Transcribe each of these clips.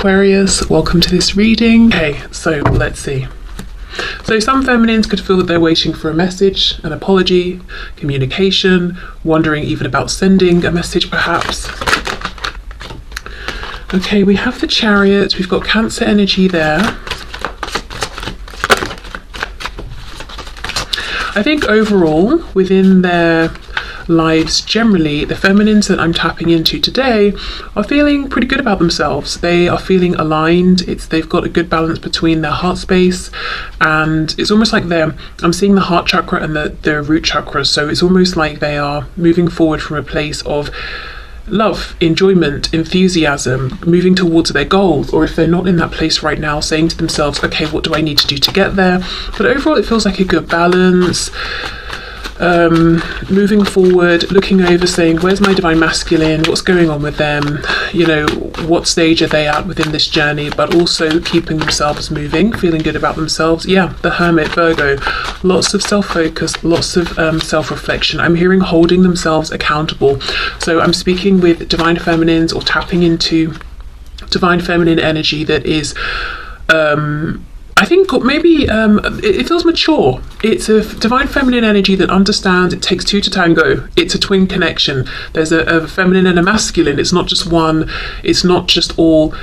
Aquarius, welcome to this reading. Okay, so let's see. So some feminines could feel that they're waiting for a message, an apology, communication, wondering even about sending a message perhaps. Okay, we have the Chariot, we've got Cancer energy there. I think overall, within their lives generally, the feminines that I'm tapping into today are feeling pretty good about themselves. They are feeling aligned. They've got a good balance between their heart space, and it's almost like I'm seeing the heart chakra and the root chakras, so it's almost like they are moving forward from a place of love, enjoyment, enthusiasm, moving towards their goals, or if they're not in that place right now, saying to themselves, okay, what do I need to do to get there? But overall it feels like a good balance. Moving forward, looking over, saying, where's my divine masculine, what's going on with them, you know, what stage are they at within this journey, but also keeping themselves moving, feeling good about themselves. Yeah, the Hermit, Virgo, lots of self-focus, lots of self-reflection. I'm hearing holding themselves accountable. So I'm speaking with divine feminines or tapping into divine feminine energy that is I think maybe it feels mature. It's a divine feminine energy that understands it takes two to tango. It's a twin connection. There's a feminine and a masculine. It's not just one. It's not just all,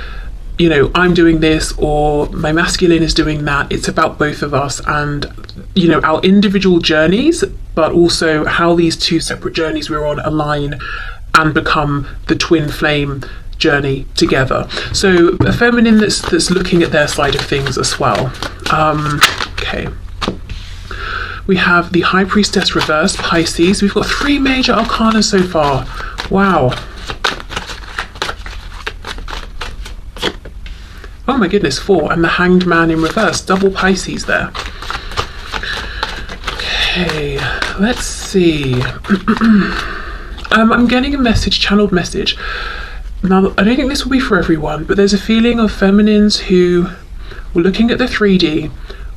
you know, I'm doing this or my masculine is doing that. It's about both of us and, you know, our individual journeys, but also how these two separate journeys we're on align and become the twin flame journey together. So a feminine that's looking at their side of things as well. Okay, we have the High Priestess reverse, Pisces. We've got 3 major arcana so far. Wow. Oh my goodness, 4, and the Hanged Man in reverse, double Pisces there. Okay, let's see. I'm getting a message, channeled message. Now, I don't think this will be for everyone, but there's a feeling of feminines who were looking at the 3D,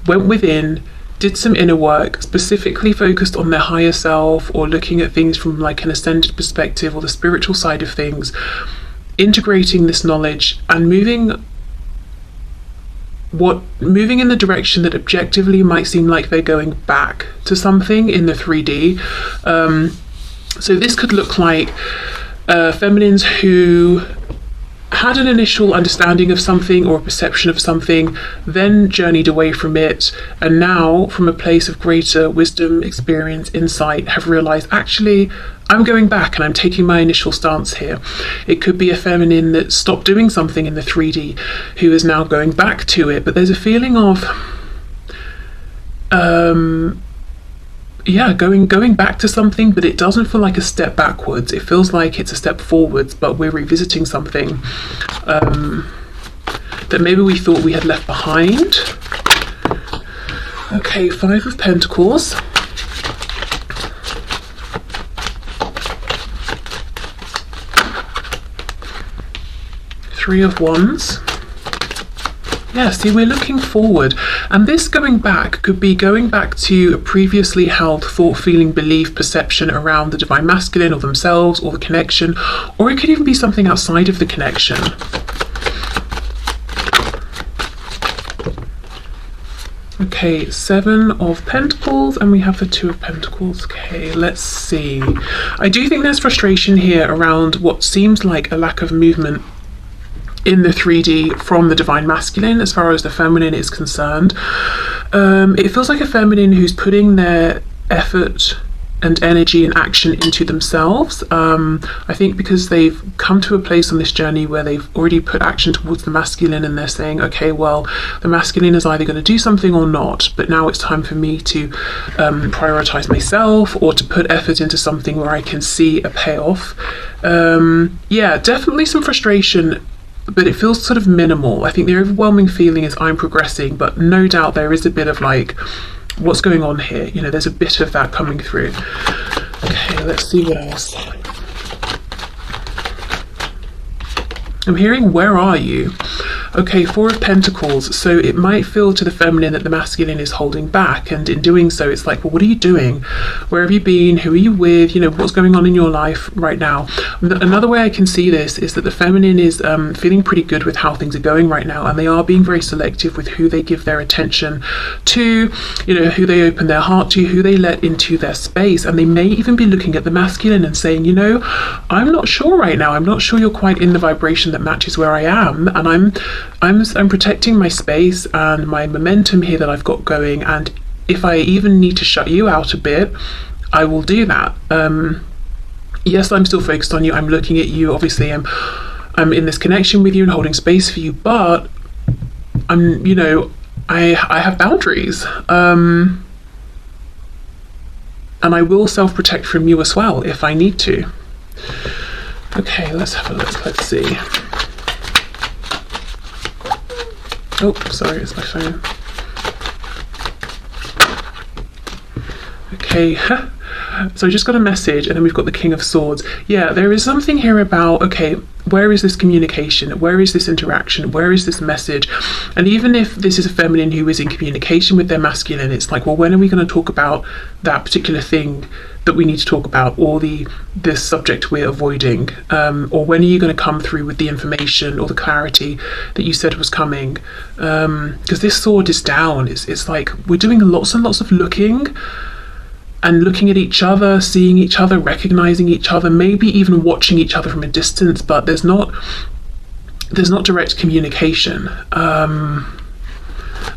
went within, did some inner work, specifically focused on their higher self or looking at things from like an ascended perspective or the spiritual side of things, integrating this knowledge and moving in the direction that objectively might seem like they're going back to something in the 3D. So this could look like feminines who had an initial understanding of something or a perception of something, then journeyed away from it, and now from a place of greater wisdom, experience, insight, have realized, actually, I'm going back and I'm taking my initial stance here. It could be a feminine that stopped doing something in the 3D who is now going back to it, but there's a feeling of going back to something, but it doesn't feel like a step backwards. It feels like it's a step forwards, but we're revisiting something that maybe we thought we had left behind. Okay, 5 of Pentacles. Three of Wands. Yeah, see, we're looking forward, and this going back could be going back to a previously held thought, feeling, belief, perception around the divine masculine or themselves or the connection, or it could even be something outside of the connection. Okay, 7 of Pentacles, and we have the 2 of Pentacles. Okay, let's see. I do think there's frustration here around what seems like a lack of movement in the 3D from the divine masculine as far as the feminine is concerned. It feels like a feminine who's putting their effort and energy and action into themselves. I think because they've come to a place on this journey where they've already put action towards the masculine and they're saying, okay, well, the masculine is either going to do something or not, but now it's time for me to prioritize myself or to put effort into something where I can see a payoff. Yeah, definitely some frustration, but it feels sort of minimal. I think the overwhelming feeling is I'm progressing, but no doubt there is a bit of like, what's going on here? You know, there's a bit of that coming through. Okay, let's see what else. I'm hearing, where are you? Okay, Four of Pentacles. So it might feel to the feminine that the masculine is holding back, and in doing so it's like, well, what are you doing? Where have you been? Who are you with? You know, what's going on in your life right now? Another way I can see this is that the feminine is feeling pretty good with how things are going right now, and they are being very selective with who they give their attention to, you know, who they open their heart to, who they let into their space. And they may even be looking at the masculine and saying, you know, I'm not sure right now, I'm not sure you're quite in the vibration that matches where I am, and I'm protecting my space and my momentum here that I've got going, and if I even need to shut you out a bit, I will do that. Yes, I'm still focused on you, I'm looking at you, obviously I'm in this connection with you and holding space for you, but I'm, you know, I have boundaries, and I will self-protect from you as well if I need to. Okay, let's have a look. Let's see. Oh, sorry, it's my phone. Okay, so I just got a message, and then we've got the King of Swords. Yeah, there is something here about, okay, where is this communication? Where is this interaction? Where is this message? And even if this is a feminine who is in communication with their masculine, it's like, well, when are we going to talk about that particular thing that we need to talk about, or this subject we're avoiding, or when are you going to come through with the information or the clarity that you said was coming? Because this sword is down. It's like we're doing lots and lots of looking at each other, seeing each other, recognizing each other, maybe even watching each other from a distance, but there's not direct communication.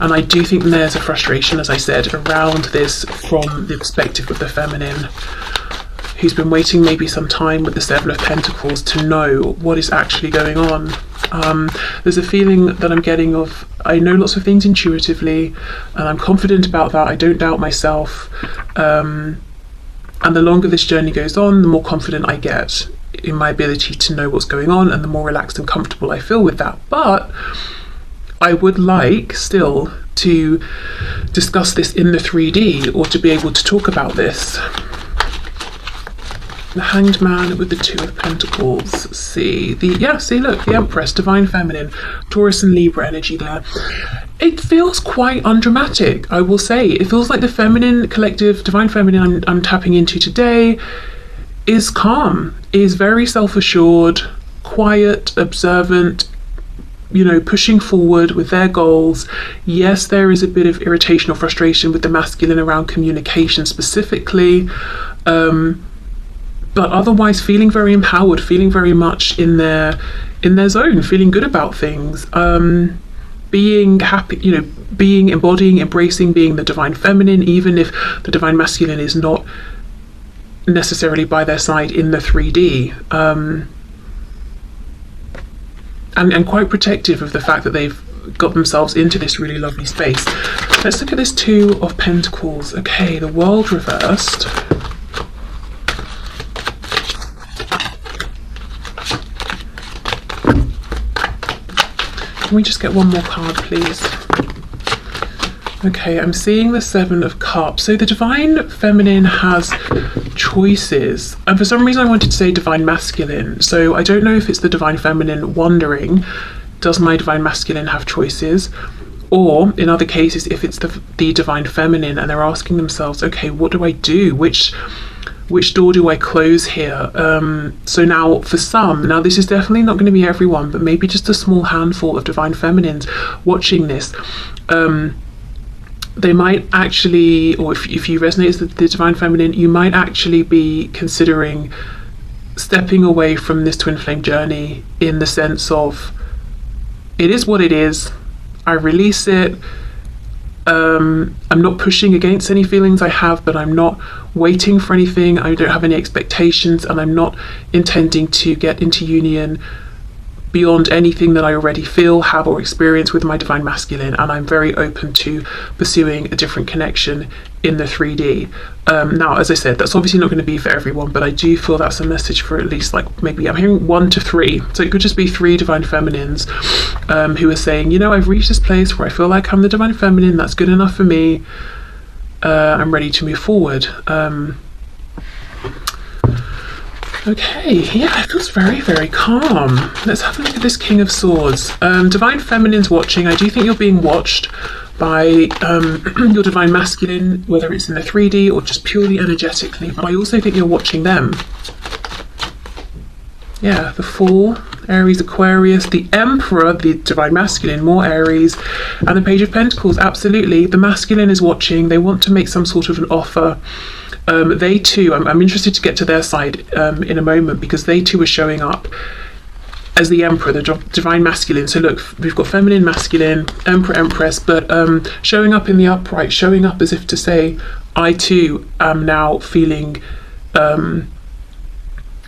And I do think there's a frustration, as I said, around this from the perspective of the feminine, who's been waiting maybe some time with the Seven of Pentacles to know what is actually going on. There's a feeling that I'm getting of, I know lots of things intuitively, and I'm confident about that. I don't doubt myself. And the longer this journey goes on, the more confident I get in my ability to know what's going on, and the more relaxed and comfortable I feel with that. But I would like still to discuss this in the 3D, or to be able to talk about this. The Hanged Man with the Two of Pentacles. See, look, the Empress, Divine Feminine, Taurus and Libra energy there. It feels quite undramatic, I will say. It feels like the feminine collective, Divine Feminine I'm tapping into today is calm, is very self-assured, quiet, observant, you know, pushing forward with their goals. Yes, there is a bit of irritation or frustration with the masculine around communication specifically, but otherwise feeling very empowered, feeling very much in their zone, feeling good about things, being happy, you know, embodying, embracing being the Divine Feminine, even if the Divine Masculine is not necessarily by their side in the 3D. And quite protective of the fact that they've got themselves into this really lovely space. Let's look at this Two of Pentacles. Okay, the World reversed. Can we just get one more card, please? Okay, I'm seeing the Seven of Cups. So the Divine Feminine has choices. And for some reason I wanted to say Divine Masculine. So I don't know if it's the Divine Feminine wondering, does my Divine Masculine have choices? Or in other cases, if it's the Divine Feminine and they're asking themselves, okay, what do I do? Which door do I close here? So now for some, now this is definitely not going to be everyone, but maybe just a small handful of Divine Feminines watching this, they might actually, or if you resonate with the Divine Feminine, you might actually be considering stepping away from this twin flame journey, in the sense of, it is what it is, I release it. I'm not pushing against any feelings I have, but I'm not waiting for anything. I don't have any expectations, and I'm not intending to get into union beyond anything that I already feel, have, or experience with my Divine Masculine, and I'm very open to pursuing a different connection in the 3D. Now, as I said, that's obviously not going to be for everyone, but I do feel that's a message for at least, like, maybe I'm hearing 1 to 3. So it could just be 3 Divine Feminines who are saying, you know, I've reached this place where I feel like I'm the Divine Feminine, that's good enough for me, I'm ready to move forward. Okay, yeah, it feels very, very calm. Let's have a look at this King of Swords. Divine Feminine's watching. I do think you're being watched by your Divine Masculine, whether it's in the 3D or just purely energetically, but I also think you're watching them. Yeah, the Fool, Aries, Aquarius, the Emperor, the Divine Masculine, more Aries, and the Page of Pentacles. Absolutely, the Masculine is watching. They want to make some sort of an offer. They too, I'm interested to get to their side in a moment, because they too are showing up as the Emperor, the Divine Masculine. So look, we've got Feminine, Masculine, Emperor, Empress, but showing up in the upright, showing up as if to say, I too am now feeling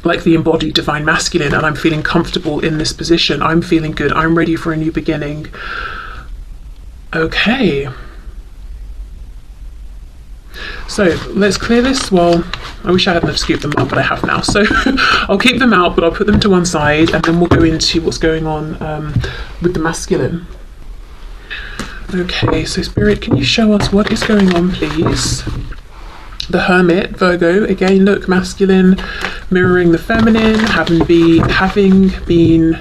like the embodied Divine Masculine, and I'm feeling comfortable in this position. I'm feeling good. I'm ready for a new beginning. Okay. So let's clear this. Well, I wish I hadn't have scooped them up, but I have now. So I'll keep them out, but I'll put them to one side, and then we'll go into what's going on with the masculine. Okay, so Spirit, can you show us what is going on, please? The Hermit, Virgo, again, look, masculine, mirroring the feminine, having been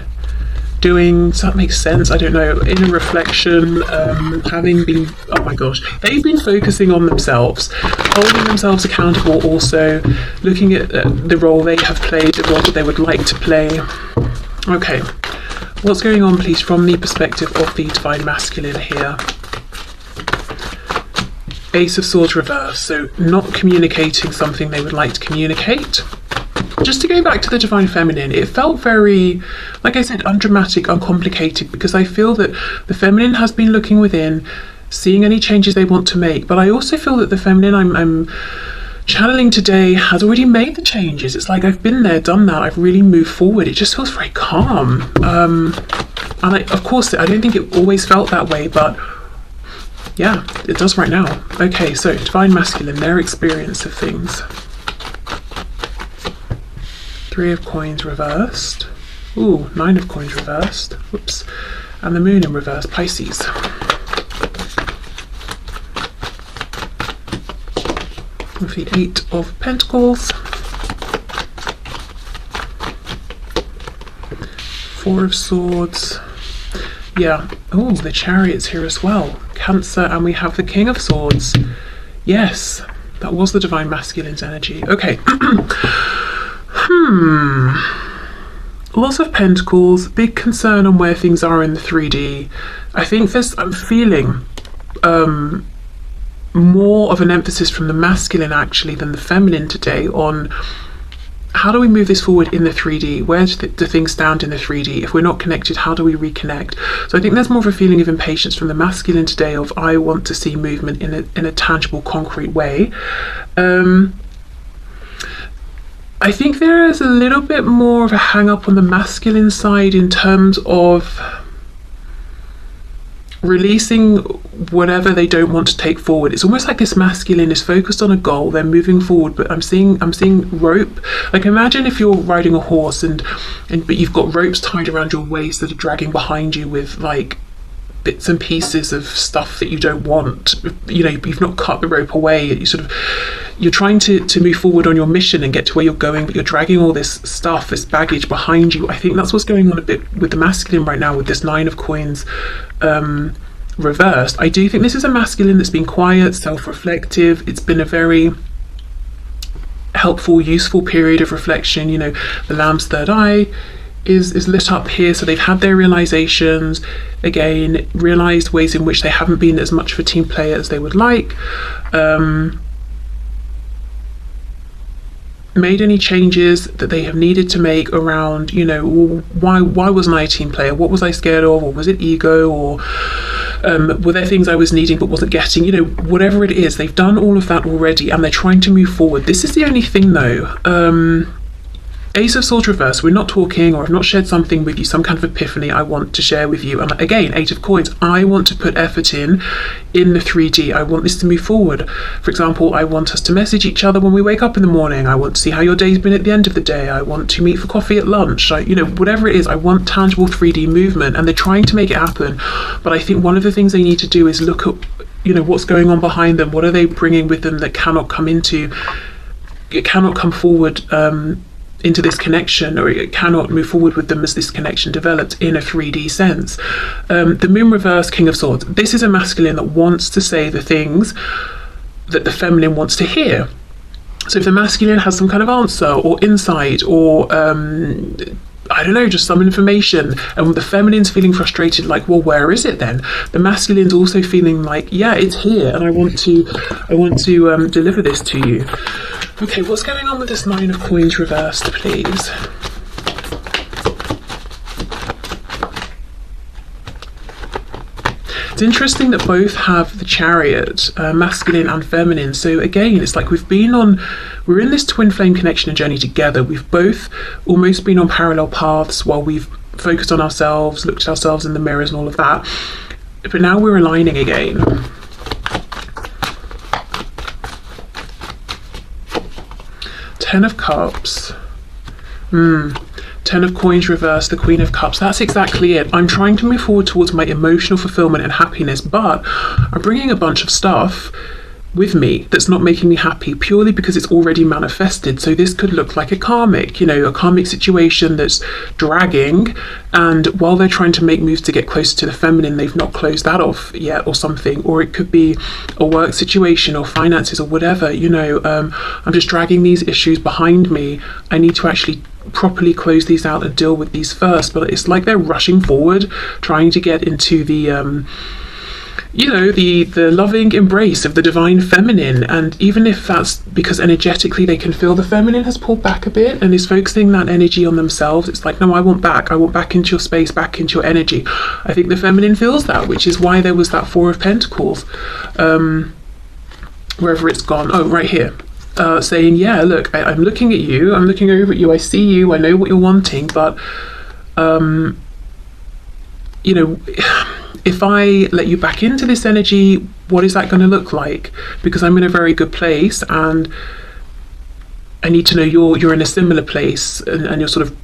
doing, so that makes sense, I don't know, inner reflection, having been, oh my gosh, they've been focusing on themselves, holding themselves accountable, also looking at the role they have played, the role that they would like to play. Okay, what's going on, please, from the perspective of the Divine Masculine here? Ace of Swords reverse, so not communicating something they would like to communicate. Just to go back to the Divine Feminine, it felt very, like I said, undramatic, uncomplicated, because I feel that the Feminine has been looking within, seeing any changes they want to make, but I also feel that the Feminine I'm channeling today has already made the changes. It's like, I've been there, done that, I've really moved forward. It just feels very calm. And of course, I don't think it always felt that way, but yeah, it does right now. Okay, so Divine Masculine, their experience of things. Three of Coins reversed. Ooh, Nine of Coins reversed. Whoops. And the Moon in reverse, Pisces. With the Eight of Pentacles. Four of Swords. Yeah. Oh, the Chariot's here as well. Cancer, and we have the King of Swords. Yes, that was the Divine Masculine's energy. Okay. Lots of Pentacles, big concern on where things are in the 3D. I think I'm feeling more of an emphasis from the masculine actually than the feminine today on how do we move this forward in the 3D? Where do things stand in the 3D? If we're not connected, how do we reconnect? So I think there's more of a feeling of impatience from the masculine today of, I want to see movement in a tangible, concrete way. I think there is a little bit more of a hang up on the masculine side in terms of releasing whatever they don't want to take forward. It's almost like this masculine is focused on a goal, they're moving forward, but I'm seeing rope. Like, imagine if you're riding a horse but you've got ropes tied around your waist that are dragging behind you with like bits and pieces of stuff that you don't want. You know, you've not cut the rope away. You're trying to move forward on your mission and get to where you're going, but you're dragging all this stuff, this baggage behind you. I think that's what's going on a bit with the masculine right now with this Nine of Coins reversed. I do think this is a masculine that's been quiet, self-reflective. It's been a very helpful, useful period of reflection. You know, the Lamb's third eye is lit up here, so they've had their realizations, again, realized ways in which they haven't been as much of a team player as they would like, made any changes that they have needed to make around, you know, why wasn't I a team player? What was I scared of? Or was it ego? Or were there things I was needing but wasn't getting? You know, whatever it is, they've done all of that already and they're trying to move forward. This is the only thing though. Ace of Swords reverse, we're not talking, or I've not shared something with you, some kind of epiphany I want to share with you. And again, Eight of Coins, I want to put effort in the 3D. I want this to move forward. For example, I want us to message each other when we wake up in the morning. I want to see how your day's been at the end of the day. I want to meet for coffee at lunch. You know, whatever it is, I want tangible 3D movement, and they're trying to make it happen. But I think one of the things they need to do is look at, you know, what's going on behind them. What are they bringing with them that cannot come forward into this connection, or it cannot move forward with them as this connection develops in a 3D sense. The moon reverse, King of Swords. This is a masculine that wants to say the things that the feminine wants to hear. So if the masculine has some kind of answer or insight or I don't know, just some information, and the feminine's feeling frustrated, like, well, where is it then? The masculine's also feeling like, yeah, it's here, and I want to deliver this to you. Okay, what's going on with this Nine of Coins reversed, please? It's interesting that both have the Chariot, masculine and feminine. So again, it's like we're in this twin flame connection and journey together. We've both almost been on parallel paths while we've focused on ourselves, looked at ourselves in the mirrors and all of that. But now we're aligning again. Ten of Cups. Ten of Coins reversed, the Queen of Cups. That's exactly it. I'm trying to move forward towards my emotional fulfillment and happiness, but I'm bringing a bunch of stuff with me that's not making me happy purely because it's already manifested. So this could look like a karmic situation that's dragging, and while they're trying to make moves to get closer to the feminine, they've not closed that off yet or something. Or it could be a work situation or finances or whatever. I'm just dragging these issues behind me. I need to actually properly close these out and deal with these first. But it's like they're rushing forward, trying to get into the the loving embrace of the divine feminine. And even if that's because energetically they can feel the feminine has pulled back a bit and is focusing that energy on themselves, it's like, no, I want back into your space, back into your energy. I think the feminine feels that, which is why there was that Four of Pentacles, wherever it's gone. Oh, right here. Saying, yeah, look, I'm looking at you, I'm looking over at you, I see you, I know what you're wanting, but if I let you back into this energy, what is that going to look like? Because I'm in a very good place, and I need to know you're in a similar place, and you're sort of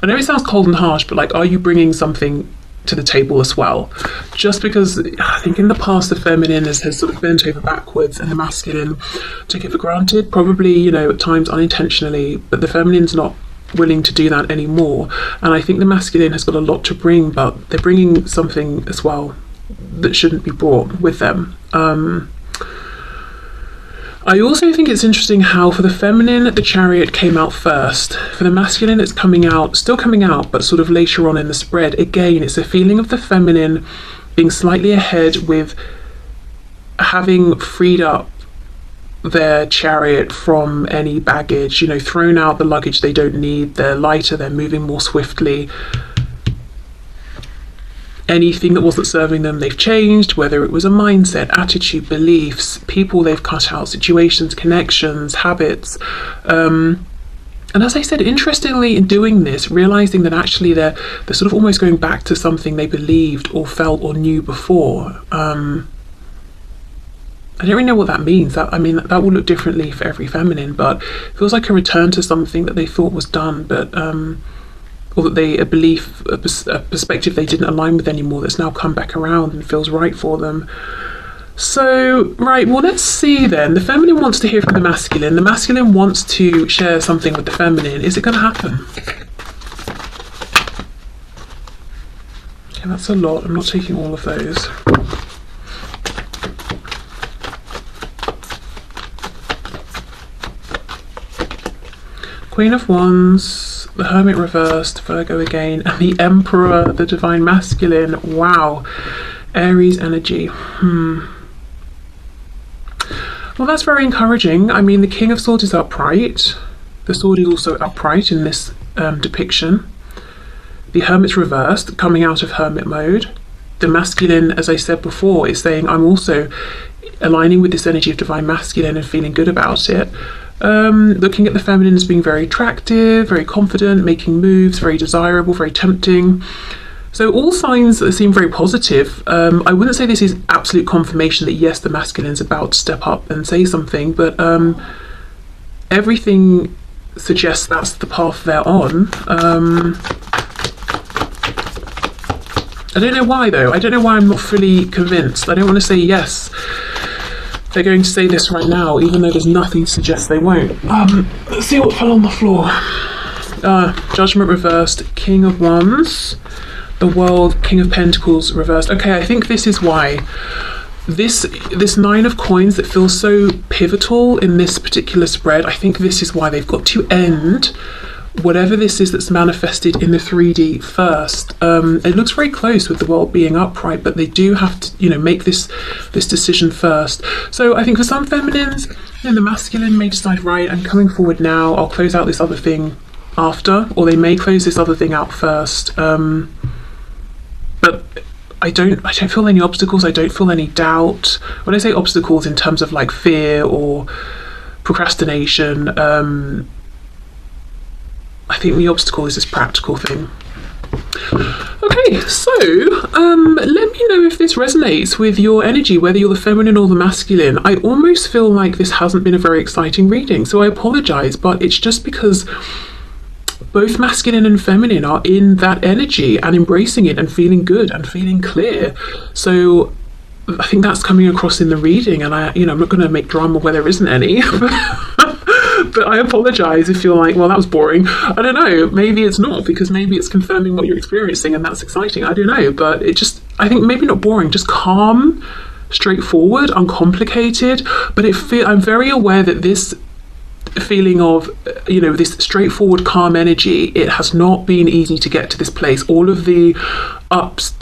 I know it sounds cold and harsh, but like, are you bringing something to the table as well? Just because I think in the past the feminine has sort of bent over backwards and the masculine took it for granted, probably at times unintentionally, but the feminine's not willing to do that anymore. And I think the masculine has got a lot to bring, but they're bringing something as well that shouldn't be brought with them. I also think it's interesting how for the feminine the Chariot came out first. For the masculine it's still coming out, but sort of later on in the spread. Again, it's a feeling of the feminine being slightly ahead with having freed up their Chariot from any baggage, thrown out the luggage they don't need. They're lighter, they're moving more swiftly. Anything that wasn't serving them, they've changed, whether it was a mindset, attitude, beliefs, people they've cut out, situations, connections, habits. And as I said, interestingly, in doing this, realizing that actually they're sort of almost going back to something they believed or felt or knew before. I don't really know what that means. That will look differently for every feminine, but it feels like a return to something that they thought was done, but or that a belief, a perspective they didn't align with anymore, that's now come back around and feels right for them. So, right, well, let's see then. The feminine wants to hear from the masculine. The masculine wants to share something with the feminine. Is it going to happen? Okay, that's a lot. I'm not taking all of those. Queen of Wands, the Hermit reversed, Virgo again, and the Emperor, the divine masculine. Wow. Aries energy. Well, that's very encouraging. I mean, the King of Swords is upright. The sword is also upright in this depiction. The Hermit's reversed, coming out of hermit mode. The masculine, as I said before, is saying, I'm also aligning with this energy of divine masculine and feeling good about it. Looking at the feminine as being very attractive, very confident, making moves, very desirable, very tempting. So all signs seem very positive. I wouldn't say this is absolute confirmation that yes, the masculine's about to step up and say something, but everything suggests that's the path they're on. I don't know why though. I don't know why I'm not fully convinced. I don't want to say yes, they're going to say this right now, even though there's nothing to suggest they won't. Let's see what fell on the floor. Judgment reversed, King of Wands, the World, King of Pentacles reversed. Okay, I think this is why. This Nine of Coins that feels so pivotal in this particular spread, I think this is why they've got to end whatever this is that's manifested in the 3D first. It looks very close with the World being upright, but they do have to, make this decision first. So I think for some feminines, the masculine may decide, right, I'm coming forward now, I'll close out this other thing after, or they may close this other thing out first. But I don't feel any obstacles, I don't feel any doubt. When I say obstacles in terms of like fear or procrastination, I think the obstacle is this practical thing. Okay, so let me know if this resonates with your energy, whether you're the feminine or the masculine. I almost feel like this hasn't been a very exciting reading, so I apologize, but it's just because both masculine and feminine are in that energy and embracing it and feeling good and feeling clear. So I think that's coming across in the reading, and I'm not going to make drama where there isn't any. But I apologize if you're like, well, that was boring. I don't know, maybe it's not, because maybe it's confirming what you're experiencing and that's exciting. I don't know, but I think maybe not boring, just calm, straightforward, uncomplicated. But I'm very aware that this feeling of this straightforward, calm energy, it has not been easy to get to this place. All of the ups